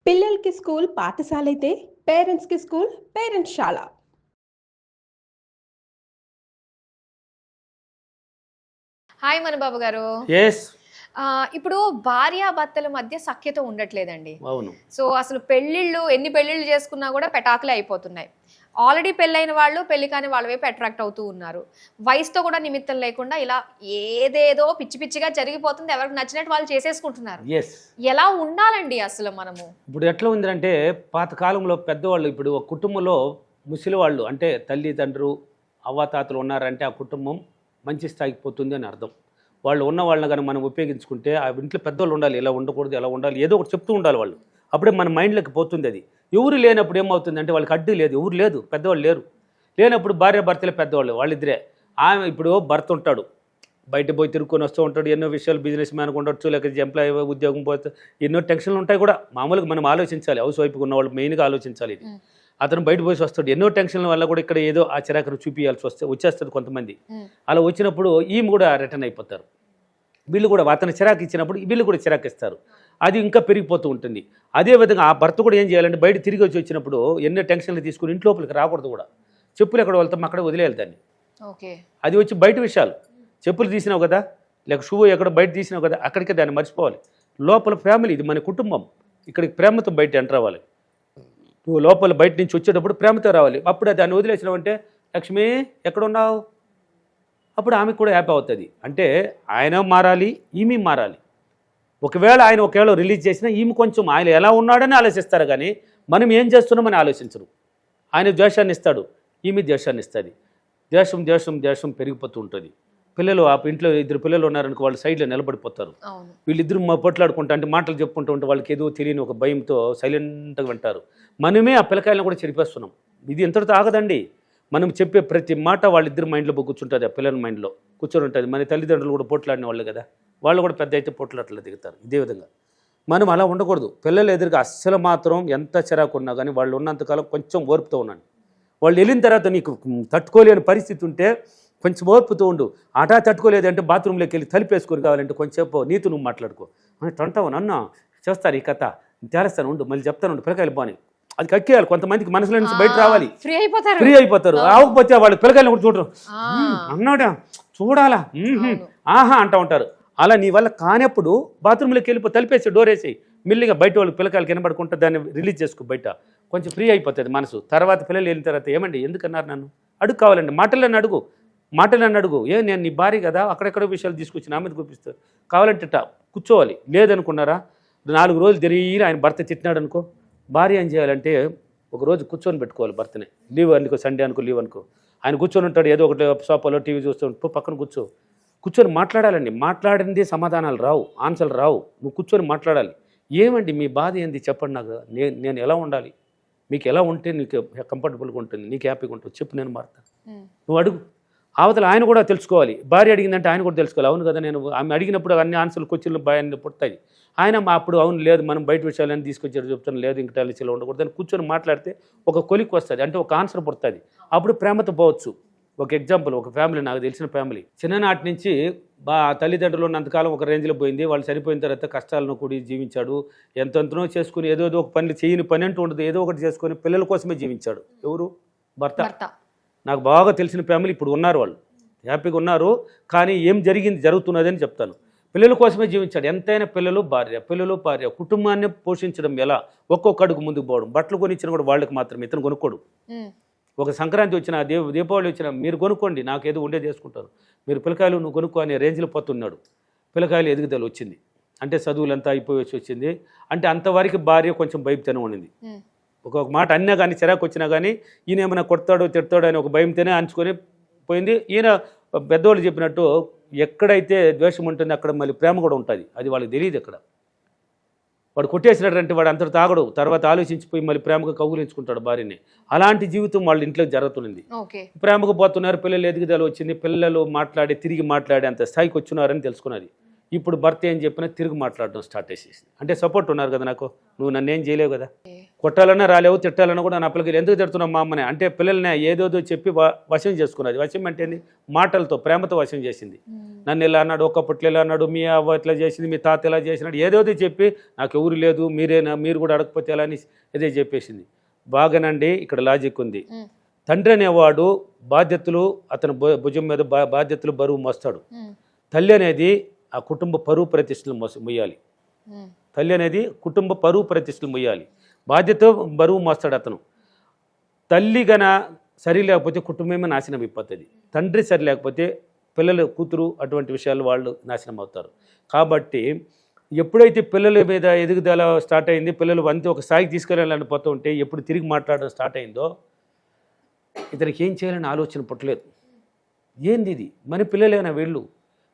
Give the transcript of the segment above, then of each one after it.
పిల్లలకి స్కూల్ పాఠశాల అయితే పేరెంట్స్కి స్కూల్ పేరెంట్స్శాల. హాయ్ మనుబాబు గారు. ఎస్ ఇప్పుడు భార్యాభర్తల మధ్య సఖ్యత ఉండట్లేదండి. అవును. సో అసలు ఎన్ని పెళ్ళిళ్ళు చేసుకున్నా కూడా పెటాకులే అయిపోతున్నాయి. ఆల్రెడీ పెళ్ళైన వాళ్ళు పెళ్లి కాని వాళ్ళ వైపు అట్రాక్ట్ అవుతూ ఉన్నారు. వయసుతో కూడా నిమిత్తం లేకుండా ఇలా ఏదేదో పిచ్చి పిచ్చిగా జరిగిపోతుంది. ఎవరికి నచ్చినట్టు వాళ్ళు చేసేసుకుంటున్నారు. ఎలా ఉండాలండి అసలు మనము? ఇప్పుడు ఎట్లా ఉందంటే పాతకాలంలో పెద్దవాళ్ళు, ఇప్పుడు ఒక కుటుంబంలో ముసలి వాళ్ళు అంటే తల్లిదండ్రులు అవ్వాతాతలు ఉన్నారంటే ఆ కుటుంబం మంచి స్థాయికి పోతుంది అని అర్థం. వాళ్ళు ఉన్న వాళ్ళని కానీ మనం ఉపయోగించుకుంటే ఆ ఇంట్లో పెద్దవాళ్ళు ఉండాలి, ఇలా ఉండకూడదు, ఎలా ఉండాలి, ఏదో ఒకటి చెప్తూ ఉండాలి వాళ్ళు. అప్పుడే మన మైండ్లోకి పోతుంది అది. ఎవరు లేనప్పుడు ఏమవుతుందంటే వాళ్ళకి అడ్డు లేదు, ఎవరు లేదు, పెద్దవాళ్ళు లేనప్పుడు భార్య భర్తలే పెద్దవాళ్ళు, వాళ్ళిద్దరే. ఆమె ఇప్పుడు భర్త ఉంటాడు, బయట పోయి తిరుక్కొని వస్తూ ఉంటాడు, ఎన్నో విషయాలు బిజినెస్ మ్యాన్ ఉండొచ్చు, లేకపోతే ఎంప్లాయీ ఉద్యోగం పోతే ఎన్నో టెన్షన్లు ఉంటాయి కూడా. మామూలుగా మనం ఆలోచించాలి, హౌస్ వైఫ్గా ఉన్న వాళ్ళు మెయిన్గా ఆలోచించాలి ఇది. అతను బయట పోయి వస్తాడు, ఎన్నో టెన్షన్ల వల్ల కూడా ఇక్కడ ఏదో ఆ చిరాకును చూపించాల్సి వచ్చేస్తుంది కొంతమంది. అలా వచ్చినప్పుడు ఈమె కూడా రిటర్న్ అయిపోతారు. వీళ్ళు కూడా అతను చిరాకు ఇచ్చినప్పుడు వీళ్ళు కూడా చిరాకు ఇస్తారు. అది ఇంకా పెరిగిపోతూ ఉంటుంది. అదేవిధంగా ఆ భర్త కూడా ఏం చేయాలంటే బయట తిరిగి వచ్చినప్పుడు ఎన్నో టెన్షన్లు తీసుకుని ఇంటి లోపలికి రాకూడదు కూడా. చెప్పులు ఎక్కడ వెళ్తాం అక్కడ వదిలేయాలి దాన్ని. అది వచ్చి బయట విషయాలు. చెప్పులు తీసినావు కదా, లేక షూ ఎక్కడ బయట తీసినావు కదా, అక్కడికే దాన్ని మర్చిపోవాలి. లోపల ఫ్యామిలీ, ఇది మన కుటుంబం, ఇక్కడికి ప్రేమతో బయట ఎంటర్ అవ్వాలి. నువ్వు లోపల బయట నుంచి వచ్చేటప్పుడు ప్రేమతో రావాలి. అప్పుడు దాన్ని వదిలేసినావంటే లక్ష్మి ఎక్కడున్నావు, అప్పుడు ఆమెకు కూడా హ్యాపీ అవుతుంది. అంటే ఆయన మారాలి, ఈమె మారాలి. ఒకవేళ రిలీజ్ చేసినా ఈమె కొంచెం ఆయన ఎలా ఉన్నాడని ఆలోచిస్తారు, కానీ మనం ఏం చేస్తున్నామని ఆలోచించరు. ఆయన ద్వేషాన్ని ఇస్తాడు, ఈమె ద్వేషాన్ని ఇస్తుంది. ద్వేషం పెరిగిపోతూ ఉంటుంది. పిల్లలు ఆ ఇంట్లో ఇద్దరు పిల్లలు ఉన్నారనుకో, వాళ్ళు సైడ్లో నిలబడిపోతారు. వీళ్ళిద్దరు పొట్లాడుకుంటా అంటే మాటలు చెప్పుకుంటూ ఉంటే వాళ్ళకి ఏదో తెలియని ఒక భయంతో సైలెంట్గా వింటారు. మనమే ఆ పిల్లకాయలను కూడా చెరిపేస్తున్నాం. ఇది ఎంతటితో ఆగదండి. మనం చెప్పే ప్రతి మాట వాళ్ళిద్దరు మైండ్లో కూర్చుంటుంది, ఆ పిల్లల మైండ్లో కూర్చొని ఉంటుంది. మన తల్లిదండ్రులు కూడా పోట్లాడిన వాళ్ళు కదా, వాళ్ళు కూడా పెద్ద అయితే పోట్లాటలు దిగుతారు. ఇదే విధంగా మనం అలా ఉండకూడదు. పిల్లలు ఎదురుగా అస్సలు మాత్రం ఎంత చిరాకు ఉన్నా కానీ వాళ్ళు ఉన్నంతకాలం కొంచెం ఓర్పుతో ఉన్నాను. వాళ్ళు వెళ్ళిన తర్వాత నీకు తట్టుకోలేని పరిస్థితి ఉంటే కొంచెం ఓర్పుతూ ఉండు. ఆటా తట్టుకోలేదంటే బాత్రూంలోకి వెళ్ళి తలిపేసుకొని కావాలంటే కొంచెంసేపు నీతో నువ్వు మాట్లాడుకో. అంటావు నన్ను చేస్తారు ఈ కథ, తేలుస్తాను ఉండు, మళ్ళీ చెప్తాను ఉండు, పిల్లకాయలు బాని అది కక్కేయాలి. కొంతమందికి మనసులో నుంచి బయట రావాలి, ఫ్రీ అయిపోతారు. ఆవకపోతే వాళ్ళు పిల్లకాయలను కూడా చూడరు, అన్నాడా చూడాలా ఆహా అంటూ ఉంటారు. అలా నీ వల్ల కానప్పుడు బాత్రూంలోకి వెళ్ళిపో, తలిపేసి డోర్ వేసి మెల్లిగా బయట వాళ్ళకి పిల్లకాయలు కనబడుకుంటే దాన్ని రిలీజ్ చేసుకో, బయట కొంచెం ఫ్రీ అయిపోతుంది మనసు. తర్వాత పిల్లలు వెళ్ళిన తర్వాత ఏమండి ఎందుకన్నారు నన్ను అడుగు, కావాలండి మాటలను అడుగు. నేను నీ భార్య కదా, అక్కడెక్కడో విషయాలు తీసుకొచ్చి నా మీద చూపిస్తారు, కావాలంటే కూర్చోవాలి. లేదనుకున్నారా 4 రోజులు తిరిగి ఆయన భర్త తిట్టినాడు అనుకో, భార్య ఏం చేయాలంటే ఒకరోజు కూర్చొని పెట్టుకోవాలి భర్తని. లీవ్ అనుకో, సండే అనుకో, లీవ్ అనుకో, ఆయన కూర్చొని ఉంటాడు ఏదో ఒకటి సోఫాలో టీవీ చూస్తూ, పక్కన కూర్చొని మాట్లాడాలండి. మాట్లాడింది సమాధానాలు రావు, ఆన్సర్లు రావు. నువ్వు కూర్చొని మాట్లాడాలి. ఏమండి మీ బాధ ఏంది చెప్పండి నాకు, నేను ఎలా ఉండాలి, మీకు ఎలా ఉంటే నీకు కంఫర్టబుల్గా ఉంటుంది, నీకు హ్యాపీగా ఉంటుంది చెప్పు, నేను మారుతాను. నువ్వు అడుగు. అవతల ఆయన కూడా తెలుసుకోవాలి. భార్య అడిగిందంటే ఆయన కూడా తెలుసుకోవాలి. అవును కదా, నేను ఆమె అడిగినప్పుడు అన్ని ఆన్సర్లు క్వశ్చన్లు భయాన్ని పుడతాయి. ఆయన అప్పుడు అవును లేదు మనం బయట విషయాలని తీసుకొచ్చారు చెప్తాను, లేదు ఇంకా టెలిసీలో ఉండకూడదు అని కూర్చొని మాట్లాడితే ఒక కొలిక్ వస్తుంది, అంటే ఒక ఆన్సర్ పుడుతుంది. అప్పుడు ప్రేమతో పోవచ్చు. ఒక ఎగ్జాంపుల్, ఒక ఫ్యామిలీ, నాకు తెలిసిన ఫ్యామిలీ చిన్ననాటి నుంచి తల్లిదండ్రులు ఉన్నంతకాలం ఒక రేంజ్లో పోయింది. వాళ్ళు చనిపోయిన తర్వాత కష్టాలను కూడి జీవించాడు. ఎంతెంతనో చేసుకుని ఏదో ఒక పని చేయని పని అంటూ ఉండదు, ఏదో ఒకటి చేసుకొని పిల్లల కోసమే జీవించాడు. ఎవరు? భర్త. నాకు బాగా తెలిసిన ఫ్యామిలీ ఇప్పుడు ఉన్నారు, వాళ్ళు హ్యాపీగా ఉన్నారు. కానీ ఏం జరుగుతున్నది అని చెప్తాను. పిల్లల కోసమే జీవించాడు. ఎంతైనా పిల్లలు భార్య కుటుంబాన్ని పోషించడం ఎలా, ఒక్కొక్క అడుగు ముందుకు పోవడం. బట్టలు కొనిచ్చిన కూడా వాళ్ళకి మాత్రమే, ఇతను కొనుక్కోడు. ఒక సంక్రాంతి వచ్చినా దీపావళి వచ్చినా మీరు కొనుక్కోండి, నాకేదో ఉండే చేసుకుంటారు, మీరు పిల్లకాయలు నువ్వు కొనుక్కో అనే రేంజ్లో పోతున్నాడు. పిల్లకాయలు ఎదుగుదల వచ్చింది, అంటే చదువులంతా అయిపోయేసి వచ్చింది. అంటే అంతవరకు భార్య కొంచెం భయంతోనే ఉండింది. ఒక్కొక్క మాట అన్నా కానీ చిరాకు వచ్చినా కానీ ఈయన ఏమైనా కొడతాడో తిడతాడో అని ఒక భయంతోనే అంచుకొని పోయింది. ఈయన పెద్దవాళ్ళు చెప్పినట్టు ఎక్కడైతే ద్వేషం ఉంటుందో అక్కడ మళ్ళీ ప్రేమ కూడా ఉంటుంది. అది వాళ్ళకి తెలియదు. ఎక్కడ వాడు కొట్టేసినట్టు వాడు అంతటి తాగడు, తర్వాత ఆలోచించిపోయి మళ్ళీ ప్రేమగా కౌగులించుకుంటాడు భార్యని. అలాంటి జీవితం వాళ్ళ ఇంట్లో జరుగుతుంది. ప్రేమకు పోతున్నారు, పిల్లలు ఎదుగుదల వచ్చింది, పిల్లలు తిరిగి మాట్లాడే అంత స్థాయికి వచ్చినారని తెలుసుకున్నది. ఇప్పుడు భర్త ఏం చెప్పినా తిరిగి మాట్లాడడం స్టార్ట్ చేసేసింది. అంటే సపోర్ట్ ఉన్నారు కదా నాకు, నువ్వు నన్ను ఏం చేయలేవు కదా, కొట్టాలన్నా రాలేవు, తిట్టాలన్నా కూడా నా పిల్లకి ఎందుకు తిడుతున్నాం మా అమ్మని అంటే పిల్లల్ని ఏదోదో చెప్పి వశం చేసుకున్నది. వశం అంటే ఏంది? మాటలతో ప్రేమతో వశం చేసింది. నన్ను ఇలా అన్నాడు, ఒక్కప్పట్లో ఇలా అన్నాడు, మీ అవ్వ ఇట్లా చేసింది, మీ తాత ఇలా చేసినాడు, ఏదోదో చెప్పి నాకు ఎవరు లేదు, మీరేనా, మీరు కూడా అడగకపోతే ఎలా అని ఏదో చెప్పేసింది. బాగానండి, ఇక్కడ లాజిక్ ఉంది. తండ్రి అనేవాడు బాధ్యతలు అతని భుజం మీద బాధ్యతలు బరువు మోస్తాడు. తల్లి అనేది ఆ కుటుంబ పరువు ప్రతిష్టలు మొయ్యాలి. తల్లి అనేది కుటుంబ పరువు ప్రతిష్టలు మొయ్యాలి. బాధ్యత బరువు మోస్తాడు అతను. తల్లి గన సరి లేకపోతే కుటుంబమే నాశనం అయిపోతుంది. తండ్రి సరి లేకపోతే పిల్లలు, కూతురు అటువంటి విషయాలు వాళ్ళు నాశనం అవుతారు. కాబట్టి ఎప్పుడైతే పిల్లల మీద ఎదుగుదల స్టార్ట్ అయింది, పిల్లలు అంతే ఒక స్థాయికి తీసుకెళ్ళాలని పోతూ ఉంటే ఎప్పుడు తిరిగి మాట్లాడడం స్టార్ట్ అయిందో ఇతనికి ఏం చేయాలని ఆలోచన పుట్టలేదు. ఏంది ఇది? మన పిల్లలేనా వీళ్ళు?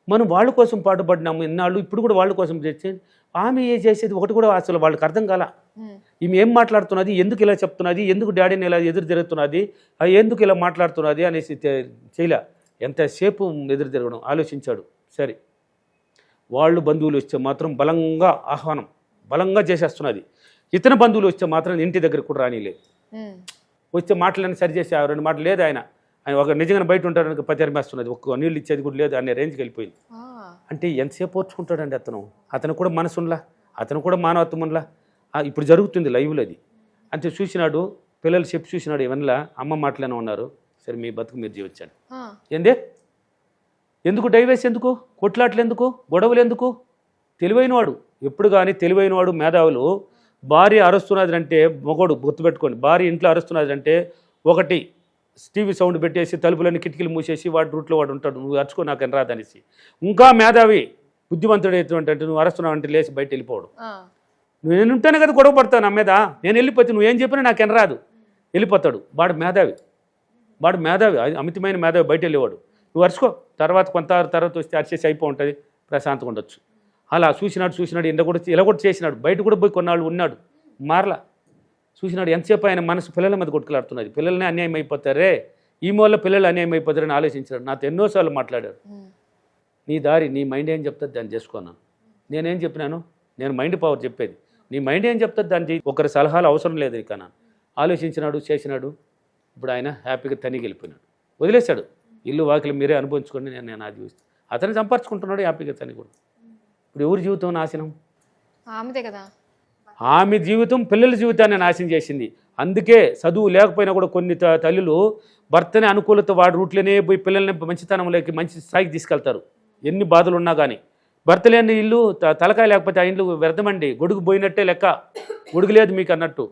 మనం వాళ్ళ కోసం పాటుపడినాము ఇన్నాళ్ళు, ఇప్పుడు కూడా వాళ్ళ కోసం చేస్తే ఆమె ఏ చేసేది ఒకటి కూడా అసలు వాళ్ళకి అర్థం కాల. ఈమె ఏం మాట్లాడుతున్నది, ఎందుకు ఇలా చెప్తున్నది, ఎందుకు డాడీని ఇలా ఎదురు తిరుగుతున్నది, ఎందుకు ఇలా మాట్లాడుతున్నది అనేసి చేయలే. ఎంతసేపు ఎదురు తిరగడం ఆలోచించాడు. సరే, వాళ్ళు బంధువులు వస్తే మాత్రం బలంగా ఆహ్వానం బలంగా చేసేస్తున్నది. ఇతని బంధువులు వస్తే మాత్రం ఇంటి దగ్గరకు కూడా రానిలేదు. వచ్చే మాటలన్నీ సరి చేసే 2 మాటలు లేదు. ఆయన ఒక నిజంగా బయట ఉంటారని పతిరమేస్తున్నది, ఒక్క నీళ్ళు ఇచ్చేది కూడా లేదు అనే రేంజ్కి వెళ్ళిపోయింది. అంటే ఎంతసేపు ఓర్చుకుంటాడండి అతను కూడా మనసులా, అతను కూడా మానవత్వంలా. ఇప్పుడు జరుగుతుంది లైవ్లో అది. అంటే చూసినాడు, పిల్లలు చెప్పి చూసినాడు, ఇవన్నలా అమ్మ మాటలేనే ఉన్నారు. సరే, మీ బతుకు మీరు జీవించండి. ఏందే? ఎందుకు డైవేస్, ఎందుకు కొట్లాట్లు, ఎందుకు గొడవలు, ఎందుకు? తెలివైనవాడు ఎప్పుడు కానీ తెలివైనవాడు, మేధావులు భార్య అరుస్తున్నది అంటే మొగోడు గుర్తుపెట్టుకోండి. భార్య ఇంట్లో అరుస్తున్నది అంటే ఒకటి టీవీ సౌండ్ పెట్టేసి తలుపులన్నీ కిటికీలు మూసేసి వాడి రూట్లో వాడు ఉంటాడు, నువ్వు అరుచుకో నాకు రాదనేసి. ఇంకా మేధావి బుద్ధిమంతుడు ఎటువంటి అంటే నువ్వు అరుస్తున్నావు అంటే లేచి బయట వెళ్ళిపోవడం. నేను ఉంటానే కదా గొడవ పడతాను నా మీద, నేను వెళ్ళిపోతే నువ్వేం చెప్పినా నాకు రాదు, వెళ్ళిపోతాడు. వాడు మేధావి అమితమైన మేధావి, బయట వెళ్ళేవాడు. నువ్వు అరుచుకో, కొంత తర్వాత వస్తే అరిచేసి అయిపో ఉంటుంది, ప్రశాంతంగా ఉండొచ్చు. అలా చూసినాడు ఇలా కూడా చేసినాడు. బయట కూడా పోయి కొన్నాళ్ళు ఉన్నాడు, మారలా. చూసినాడు ఎంతసేపు ఆయన మనసు పిల్లల మీద కొట్టుకులాడుతున్నది. పిల్లల్ని అన్యాయం అయిపోతారే, ఈ మూల పిల్లలు అన్యాయం అయిపోతారని ఆలోచించాడు. నాతో ఎన్నోసార్లు మాట్లాడాడు. నీ దారి, నీ మైండ్ ఏం చెప్తుంది దాన్ని చేసుకున్నాను. నేనేం చెప్పినాను? నేను మైండ్ పవర్ చెప్పేది. నీ మైండ్ ఏం చెప్తుంది దాన్ని ఒకరి సలహాలు అవసరం లేదు. ఇక ఆలోచించినాడు, చేసినాడు. ఇప్పుడు ఆయన హ్యాపీగా తనిగి వెళ్ళిపోయినాడు, వదిలేశాడు. ఇల్లు వాకిలు మీరే అనుభవించుకోండి, నేను అది చూస్తాను. అతను సంపాదించుకుంటున్నాడు హ్యాపీగా తని కూడా. ఇప్పుడు ఎవరి జీవితం నాశనం? ఆమెదే కదా. ఆమె జీవితం పిల్లల జీవితాన్ని నాశనం చేసింది. అందుకే చదువు లేకపోయినా కూడా కొన్ని తల్లులు భర్తని అనుకూలత వాడి రూట్లోనే పోయి పిల్లల్ని మంచితనంలోకి మంచి స్థాయికి తీసుకెళ్తారు. ఎన్ని బాధలు ఉన్నా కానీ భర్త లేని ఇల్లు తలకాయ లేకపోతే ఆ ఇల్లు వ్యర్థమండి, గొడుగు పోయినట్టే లెక్క. గొడుగు లేదు మీకు అన్నట్టు.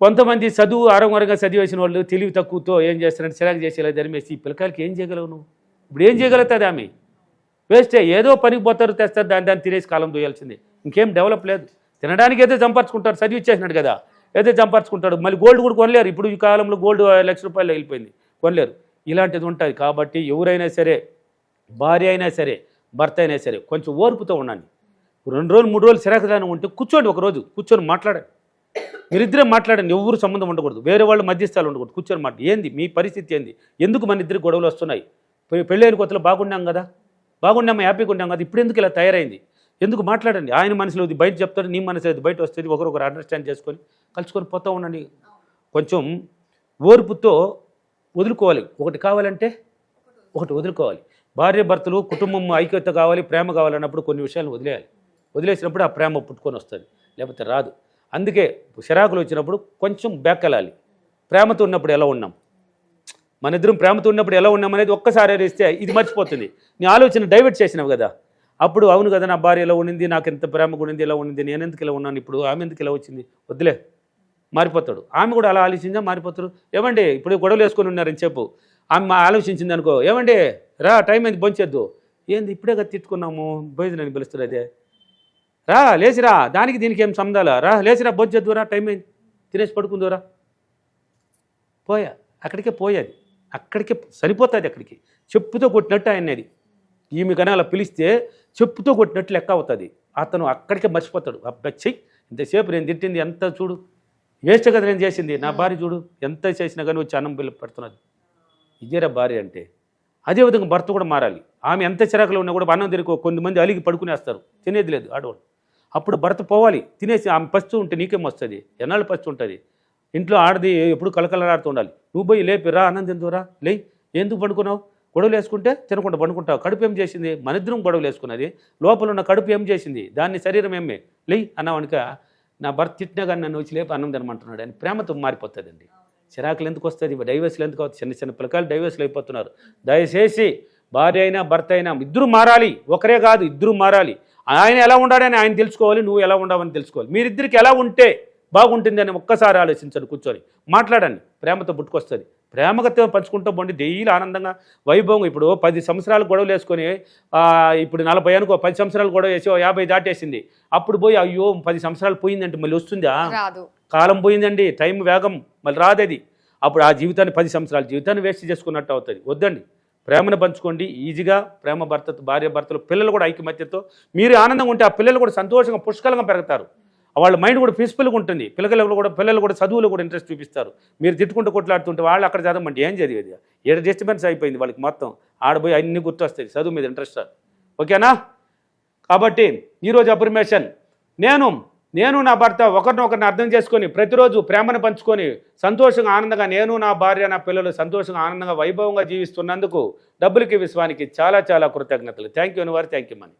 కొంతమంది చదువు ఆరంగా చదివేసిన వాళ్ళు తెలివి తక్కువతో ఏం చేస్తారంటే చిరాకు చేసేలా ధరిమేసి ఈ పిల్లకాయలకి ఏం చేయగలవు నువ్వు? ఇప్పుడు ఏం చేయగలుగుతుంది ఆమె? వేస్టే, ఏదో పనికి పోతారు, తెస్తారు, దాన్ని తినేసి కాలం దోయాల్సిందే. ఇంకేం డెవలప్ లేదు. తినడానికి ఏదో సంపాదించుకుంటారు, చదివి ఇచ్చేసినాడు కదా, ఏదో సంపాదించుకుంటాడు. మళ్ళీ గోల్డ్ కూడా కొనలేరు. ఇప్పుడు ఈ కాలంలో గోల్డ్ ₹1,00,000 వెళ్ళిపోయింది, కొనలేరు. ఇలాంటిది ఉంటుంది. కాబట్టి ఎవరైనా సరే, భార్య అయినా సరే, భర్త అయినా సరే, కొంచెం ఓర్పుతో ఉండండి. 2 రోజులు 3 రోజులు చిరాకుదానం ఉంటే కూర్చోండి, ఒకరోజు కూర్చొని మాట్లాడండి. మీరిద్దరే మాట్లాడండి, ఎవరు సంబంధం ఉండకూడదు, వేరే వాళ్ళు మధ్యస్థాలు ఉండకూడదు. కూర్చొని మాట్లాడు, ఏంది మీ పరిస్థితి, ఏంది, ఎందుకు మన ఇద్దరు గొడవలు వస్తున్నాయి? పెళ్ళైన కొత్తలో బాగున్నాం కదా, బాగున్నాము, హ్యాపీగా ఉన్నాం కదా, ఇప్పుడు ఎందుకు ఇలా తయారైంది, ఎందుకు? మాట్లాడండి. ఆయన మనసులో బయట చెప్తాడు, నీ మనసులో బయట వస్తుంది. ఒకరొకరు అండర్స్టాండ్ చేసుకొని కలుసుకొని పోతూ ఉండండి. కొంచెం ఓర్పుతో వదులుకోవాలి. ఒకటి కావాలంటే ఒకటి వదులుకోవాలి. భార్య భర్తలు కుటుంబం ఐక్యత కావాలి, ప్రేమ కావాలన్నప్పుడు కొన్ని విషయాలు వదిలేయాలి. వదిలేసినప్పుడు ఆ ప్రేమ పుట్టుకొని వస్తుంది, లేకపోతే రాదు. అందుకే చిరాకులు వచ్చినప్పుడు కొంచెం బ్యాక్ వెళ్ళాలి. ప్రేమతో ఉన్నప్పుడు ఎలా ఉన్నాం, మన ఇద్దరం ప్రేమతో ఉన్నప్పుడు ఎలా ఉన్నాం అనేది ఒక్కసారి ఇస్తే ఇది మర్చిపోతుంది. నీ ఆలోచన డైవర్ట్ చేసినావు కదా, అప్పుడు అవును కదా, నా భార్య ఎలా ఉండింది, నాకు ఎంత ప్రేమగా ఉండింది, ఎలా ఉండింది, నేను ఎందుకు ఇలా ఉన్నాను, ఇప్పుడు ఆమె ఎందుకు ఇలా వచ్చింది, వద్దులే, మారిపోతాడు. ఆమె కూడా అలా ఆలోచించా, మారిపోతారు. ఏమండి ఇప్పుడు గొడవలు వేసుకొని ఉన్నారని చెప్పు, ఆమె ఆలోచించింది అనుకో, ఏమండి రా, టైం అయింది, భోంచేద్దు. ఏంది ఇప్పుడే కదా తిట్టుకున్నాము, భోజనాన్ని పిలుస్తారు, అదే రా, లేచిరా, దానికి దీనికి ఏం సంబంధాలా, రా లేచిరా, భోంచేద్దురా, టైం అయింది, తినేసి పడుకుందురా. పోయా, అక్కడికే పోయేది, అక్కడికే సరిపోతుంది. అక్కడికి చెప్పుతో కొట్టినట్టు ఆయనది. ఈమె కానీ అలా పిలిస్తే చెప్పుతో కొట్టినట్టు లెక్క అవుతుంది. అతను అక్కడికే మర్చిపోతాడు. అబ్బచ్చి ఇంతసేపు నేను తిట్టింది ఎంత, చూడు వేస్ట్ కదా నేను చేసింది, నా భార్య చూడు ఎంత చేసినా కానీ వచ్చి అన్నం పిల్ల పెడుతున్నది. ఇదేరా భార్య అంటే. అదేవిధంగా భర్త కూడా మారాలి. ఆమె ఎంత చిరాకులో ఉన్నా కూడా అన్నం తిరిగి కొంతమంది అలిగి పడుకునేస్తారు, తినేది లేదు ఆడవాళ్ళు. అప్పుడు భర్త పోవాలి, తినేసి ఆమె పస్తూ ఉంటే నీకేం వస్తుంది, ఎన్నాళ్ళు పస్తూ ఉంటుంది. ఇంట్లో ఆడది ఎప్పుడు కలకలలాడుతూ ఉండాలి. నువ్వు పోయి లేపి రా అన్నం తిందురా, లే ఎందుకు పండుకున్నావు, గొడవలు వేసుకుంటే తినకుండా పండుకుంటావు. కడుపు ఏం చేసింది, మన ఇద్దరం గొడవలు వేసుకున్నది, లోపల ఉన్న కడుపు ఏం చేసింది, దాన్ని శరీరం ఏమే లే అన్నావనుక నా భర్త తిట్టినా కానీ నన్ను వచ్చి లేపి అన్నం తినమంటున్నాడు అని ప్రేమతో మారిపోతుందండి. చిరాకులు ఎందుకు వస్తుంది, డైవర్స్లు ఎందుకు అవుతుంది, చిన్న చిన్న పిల్లకాయలు డైవర్స్లు అయిపోతున్నారు. దయచేసి భార్య అయినా భర్త అయినా ఇద్దరు మారాలి, ఒకరే కాదు ఇద్దరు మారాలి. ఆయన ఎలా ఉండాడని ఆయన తెలుసుకోవాలి, నువ్వు ఎలా ఉండవని తెలుసుకోవాలి. మీరిద్దరికి ఎలా ఉంటే బాగుంటుంది అని ఒక్కసారి ఆలోచించండి, కూర్చొని మాట్లాడండి, ప్రేమతో పుట్టుకొస్తుంది. ప్రేమతో పంచుకుంటూ పోండి, డైలీ ఆనందంగా వైభవం. ఇప్పుడు 10 సంవత్సరాలు గొడవలు వేసుకొని ఇప్పుడు 40 అనుకో, 10 సంవత్సరాలు గొడవ వేసి 50 దాటేసింది, అప్పుడు పోయి అయ్యో 10 సంవత్సరాలు పోయిందంటే మళ్ళీ వస్తుందా, రాదు. కాలం పోయిందండి, టైం వేగం మళ్ళీ రాదది. అప్పుడు ఆ జీవితాన్ని 10 సంవత్సరాల జీవితాన్ని వేస్ట్ చేసుకున్నట్టు అవుతుంది. వద్దండి, ప్రేమను పంచుకోండి ఈజీగా. ప్రేమ భర్తతో, భార్య భర్తలు, పిల్లలు కూడా ఐక్యమత్యతో మీరు ఆనందంగా ఉంటే ఆ పిల్లలు కూడా సంతోషంగా పుష్కలంగా పెరుగుతారు. వాళ్ళ మైండ్ కూడా పీస్ఫుల్గా ఉంటుంది. పిల్లలు కూడా చదువులో కూడా ఇంట్రెస్ట్ చూపిస్తారు. మీరు తిట్టుకుంటూ కొట్లాడుతుంటే వాళ్ళు అక్కడ చదవమంటే ఏం చదివేది, 7 డిస్టర్బెన్స్ అయిపోయింది వాళ్ళకి మొత్తం. ఆడపోయి అన్ని గుర్తొస్తాయి, చదువు మీద ఇంట్రెస్ట్. ఓకేనా? కాబట్టి ఈరోజు అఫర్మేషన్, నేను నా భర్త ఒకరినొకరిని అర్థం చేసుకొని ప్రతిరోజు ప్రేమను పంచుకొని సంతోషంగా ఆనందంగా నేను నా భార్య నా పిల్లలు సంతోషంగా ఆనందంగా వైభవంగా జీవిస్తున్నందుకు డబ్బులకి విశ్వానికి చాలా చాలా కృతజ్ఞతలు. థ్యాంక్ యూ అనివారు, థ్యాంక్ యూ మనీ.